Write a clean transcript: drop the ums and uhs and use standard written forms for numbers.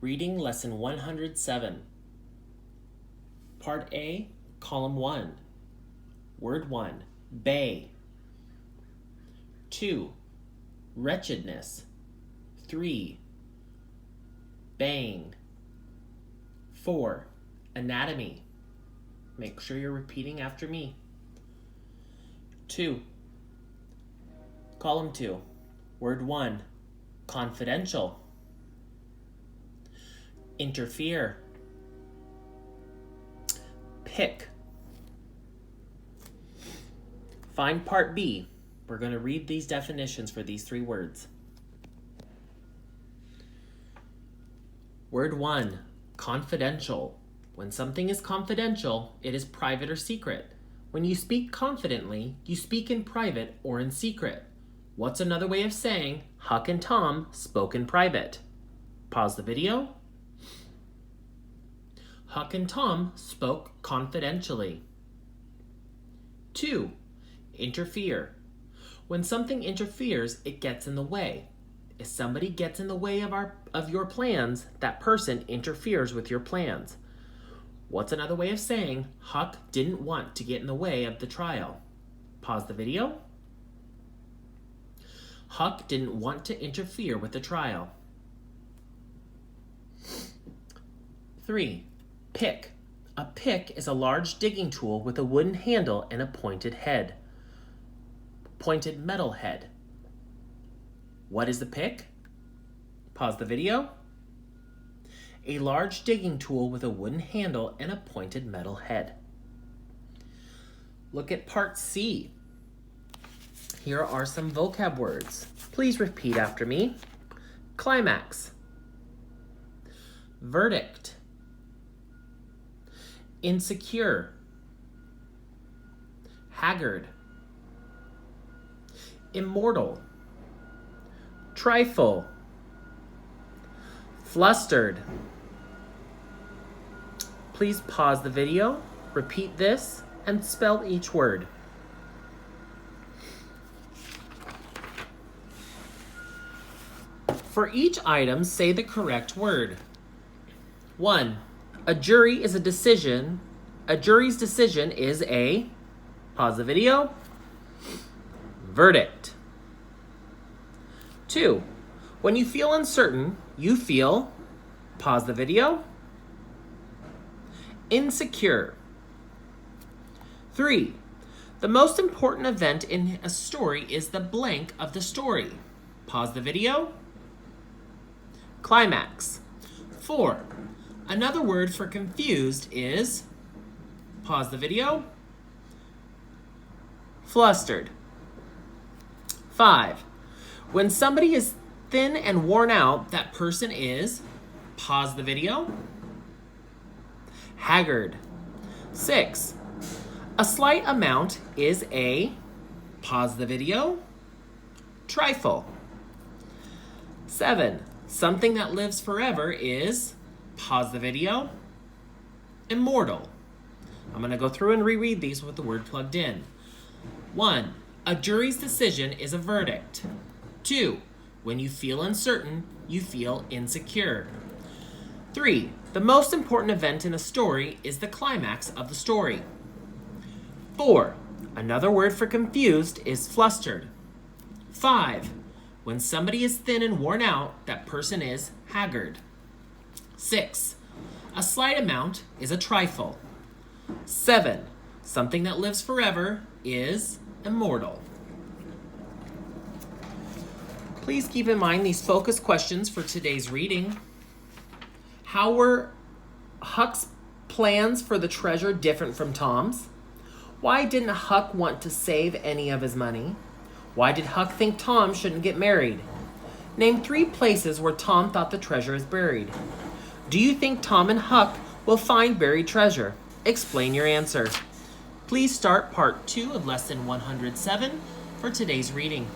Reading Lesson 107. Part A, Column 1. Word 1, bay. 2, wretchedness. 3, bang. 4, anatomy. Make sure you're repeating after me. 2. Column 2. Word 1, confidential. Interfere. Pick. Find part B. We're going to read these definitions for these 3 words. Word 1, confidential. When something is confidential, it is private or secret. When you speak confidently, you speak in private or in secret. What's another way of saying Huck and Tom spoke in private? Pause the video. Huck and Tom spoke confidentially. 2, interfere. When something interferes, it gets in the way. If somebody gets in the way of your plans, that person interferes with your plans. What's another way of saying Huck didn't want to get in the way of the trial? Pause the video. Huck didn't want to interfere with the trial. 3, pick. A pick is a large digging tool with a wooden handle and a pointed metal head. What is the pick? Pause the video. A large digging tool with a wooden handle and a pointed metal head. Look at part C. Here are some vocab words. Please repeat after me. Climax. Verdict. Insecure. Haggard. Immortal. Trifle. Flustered. Please pause the video, repeat this, and spell each word. For each item, say the correct word. 1. A jury is a decision. A jury's decision is a, pause the video, verdict. 2. When you feel uncertain, you feel, pause the video, insecure. 3. The most important event in a story is the blank of the story. Pause the video. Climax. 4. Another word for confused is, pause the video, flustered. 5. When somebody is thin and worn out, that person is, pause the video, haggard. 6. A slight amount is a, pause the video, trifle. 7. Something that lives forever is, pause the video, immortal. I'm going to go through and reread these with the word plugged in. 1. A jury's decision is a verdict. 2. When you feel uncertain, you feel insecure. 3. The most important event in a story is the climax of the story. 4. Another word for confused is flustered. 5. When somebody is thin and worn out, that person is haggard. 6. A slight amount is a trifle. 7. Something that lives forever is immortal. Please keep in mind these focus questions for today's reading. How were Huck's plans for the treasure different from Tom's? Why didn't Huck want to save any of his money? Why did Huck think Tom shouldn't get married? Name 3 places where Tom thought the treasure is buried. Do you think Tom and Huck will find buried treasure? Explain your answer. Please start part 2 of lesson 107 for today's reading.